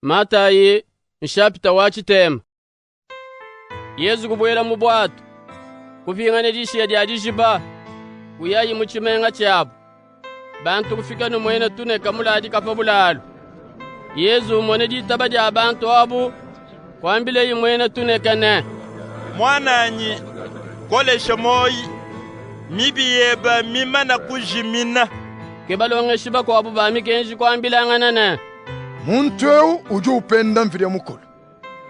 Matayi nshapita wachitema. Yesu kubwela mu bwato kuvingana lishiya lya lijiba kuyayi mu chimenga chabo. Bantu kufika numwene tuneka muladi kafa bulalo. Yesu umone litaba lya bantu abo kwambile imwene tuneka ne. Mwananyi kolesha moyi mibiyeba mimana kujimina. Kebalonge shiba kwa abo bami kenji kwambilangana ne. Muntu eu uju upenda mvile mukulu.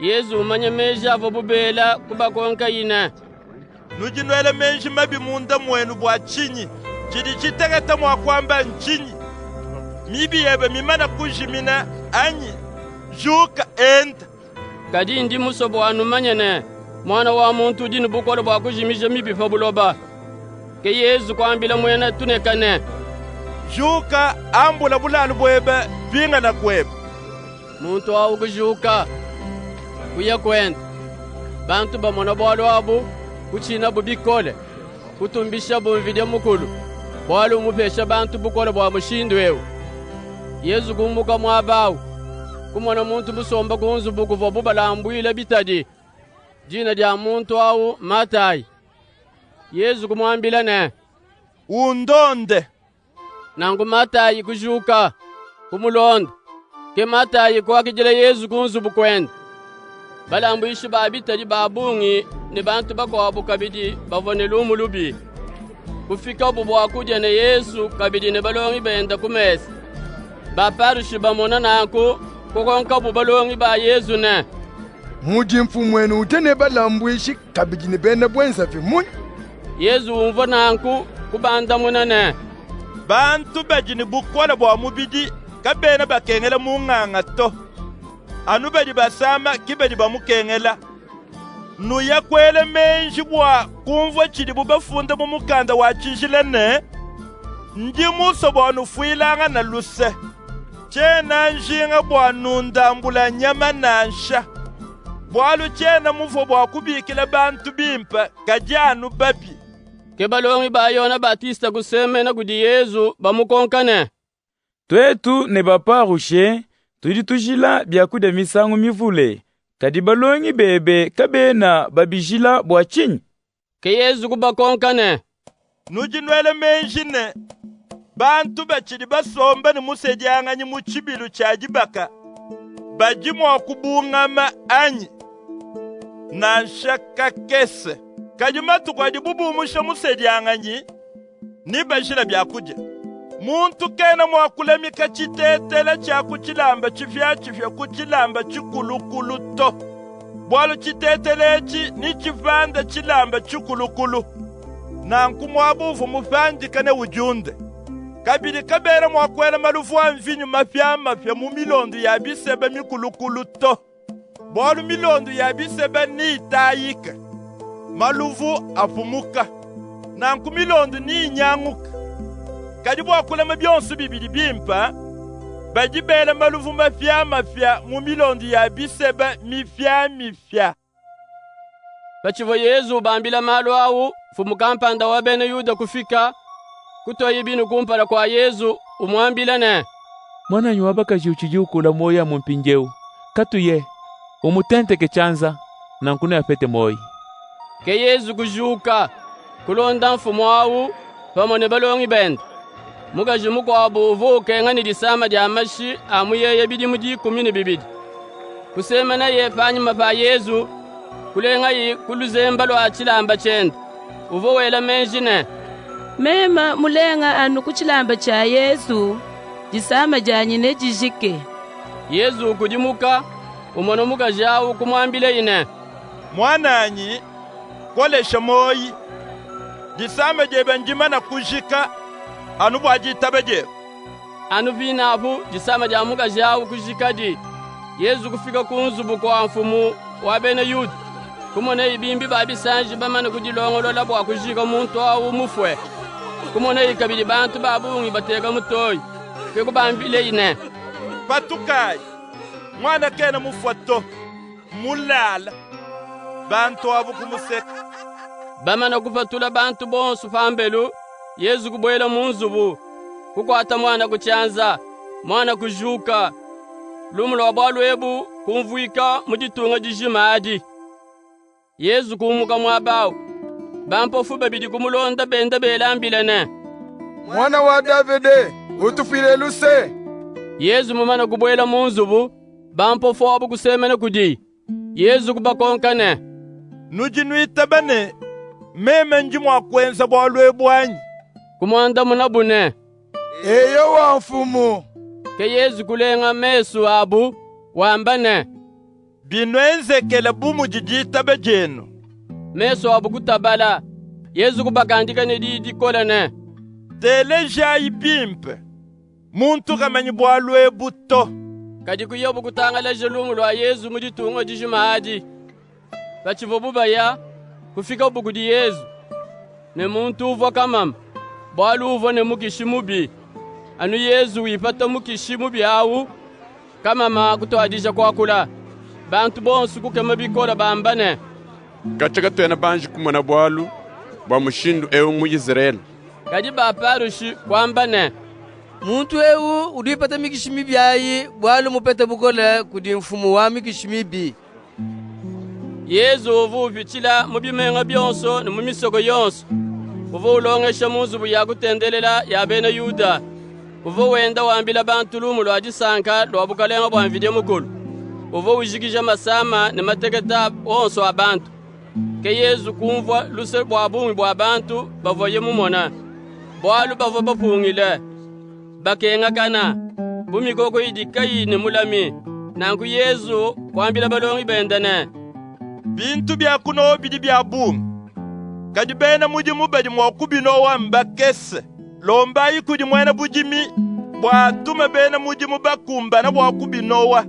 Yesu umanye meji avo bubela kuba konka ina. Nujinwele menji mabi munda mwenu bwa chinyi. Chidi chitegeta mwa kwamba nchinyi. Mibiyeba mimana kujimina anyi. Juka enda. Kadi ndi musobo wanumanye ne. Mwana wa muntu dini bukolo bwa kujimisha mibi fabuloba. Ke Yesu kwambila mwena tuneka ne. Juka ambula bulalu bwebe vinga na kwebe. Muntu awu kujuka kuya kwenda. Bantu bamona bwalo abo kuchina bubikole kutumbisha bumvide mukulu bwalo umupesha bantu bukole bwa mushindu ewe. Yesu kumuka mwabawu kumona muntu busomba kunzu bukuva bubalambwile bitadi. Jina lya muntu awu Matayi. Yesu kumwambila ne. Undonde. Nangu Matayi kujuka kumulonda. Ke Matayi kwakijila Yesu kunzu bukwenda. Balambwishi babitali babungi ni bantu bakwabu kabidi bavonela umulubi. Kufika ubu bwakuja ne Yesu kabidi ne balongi benda kumesa. Baparushi bamona nanku kukonka ubu balongi ba Yesu ne. Muji mfumwenu utene balambwishi kabidi ne benda bwenza vimuni. Yesu umvo nanku kubanda muna ne. Bantu bajini bukwala bwa mubidi kabena bakengela munganga to. Anu bedi basama kibedi bamukengela. Nuya kwele menji bwa kumva chidi bubafunda mu mukanda wa chinjile ne. Ndi muso bwa nufuilanga na luse. Chena njinga bwa nundambula nyama nansha. Bwalu chena mufo bwa kubikila bantu bimpa kajanu babi. Kebalongi ba Yona Batista kuseme na kudi Yesu bamukonkane. Twetu ne baparushe tudi tujila byakuda misangu mivule kadi balongi bebe kabena babijila bwa chinyi. Ke Yesu kubakonkane. Nujinwele menjine bantu bachidi basomba ni musejangani mu chibilu cha jibaka bajimwa kubungama anyi na shaka kese kajimatu kwa dibubu umusha musejangani ni bajila byakuja. Muntu kena mwakulemika chitetele cha kuchilamba chifya kuchilamba chikulukulu to. Bwalu chitetele echi ni chivanda chilamba chikulukulu. Na nkumwabuvu mufandika ne ujunde. Kabili kabera mwakwela malufu wa mvinyu mafya mu milondo ya bisebe mikulukulu to. Bwalu milondo ya bisebe ni itayika. Malufu afumuka. Na nkumilondo ni inyanguka. Kadibu wakulema byonsu bibili bimpa bajibela maluvu mafya mu milondo ya biseba mifya. Bachivo Yesu bambila malu awu fumukampanda wa bene Yuda kufika kutoyi binu kumpala kwa Yesu umwambila ne. Mwana nyuwaba kajiuchiji ukula moya mumpinjeu katuye umutente kechanza na nkuna yafete moyi. Ke Yesu kujuka kulonda mfumu awu pamone balongi benda. Mugaji mukwa buvu kengani disama dia mashi amuyeye bidi mudi 12. Kusema na ye fanyuma pa Yesu kulenga yi kuluzemba lwa chilamba chenda. Uvo wela menjine. Mema mulenga anu kuchilamba cha Yesu disama janyine jijike. Yesu kujimuka umono mugaji awu kumwambile ine. Mwananyi kolesha moyi disama jebe njima na kujika. Anu bwaji tabeje. Anu vina abu jisama jamuka jawu kujikadi. Yesu kufika kunzubu kwa mfumu wa bene Yuda. Kumone ibimbi babi sanji bamana kujilongolola bwa kujika muntu awu mufwe. Kumone ikabili bantu babungi batega mutoyi. Ke kubambile ine. Patukai. Mwana kena mufwato. Mulala. Bantu abu kumuseka. Bamana kupatula bantu bonsu fambelu. Yesu kubwela munzubu kukwata mwana kuchanza mwana kujuka lumu lwa bwalu ebu kumvuika muditunga dijimadi. Yesu kumuka mwabawu. Bampofu babidi kumulonda benda belambilene. Mwana wa Davide, utufile luse. Yesu mumana kubwela munzubu, bampofu wabu kusemene kudi. Yesu kubakonkane. Nujinuita bane, meme njimwa kwenza bwalu ebwanyi. Kumwanda munabune. Eyo wa mfumu. Ke Yesu kulenga mesu abu, wambane. Binwenzekele bumu jijita bejeno. Mesu abu kutabala. Yesu kubakandika ne di kolene. Tele jayi bimpe. Muntu kamanyi bwalu ebuto. Kadi kuyobu kutangala jelumu lwa Yesu muditunga dijimadi. Bachivobu baya, kufika bugudi Yesu. Ne muntu uva kamam. Bwalu uva ne mukishimubi. Anu Yesu wipata mukishimubi awu. Kamama kutoadisha kwa kula. Bantu bonsu kukema bikola bambane. Kachaka tuena banji kumana bwalu. Bwa mushindu ewu mu Israeli. Kadi baparushi kwambane. Muntu ewu udipata mikishimibi ayi bwalu mupete bukole kudi mfumu wa mikishimibi. Yesu uvu bichila mubimenga byonso ne mumisoko yonso. Uvu ulongesha munzubu ya kutendelela ya bene Yuda. Uvu wenda wambila bantu lumu lwa disanka lwa bukalenga bwa mvide mukulu. Uvu ujikisha masama ne mateketa onso abantu. Ke Yesu kumva luse bwa bumi bwa bantu bavoye mumona. Bwalu bavo bapungile. Bakenga kana. Bumi koko idikayi ne mulami. Nangu Yesu kwambila balongi bendane. Bintu bya kuno bidi bya bumu. Kadi bena mujimu badi mwakubino wa mbakese. Lomba yikudi mwena bujimi. Bwa tume bena mujimu bakumba na wakubino wa.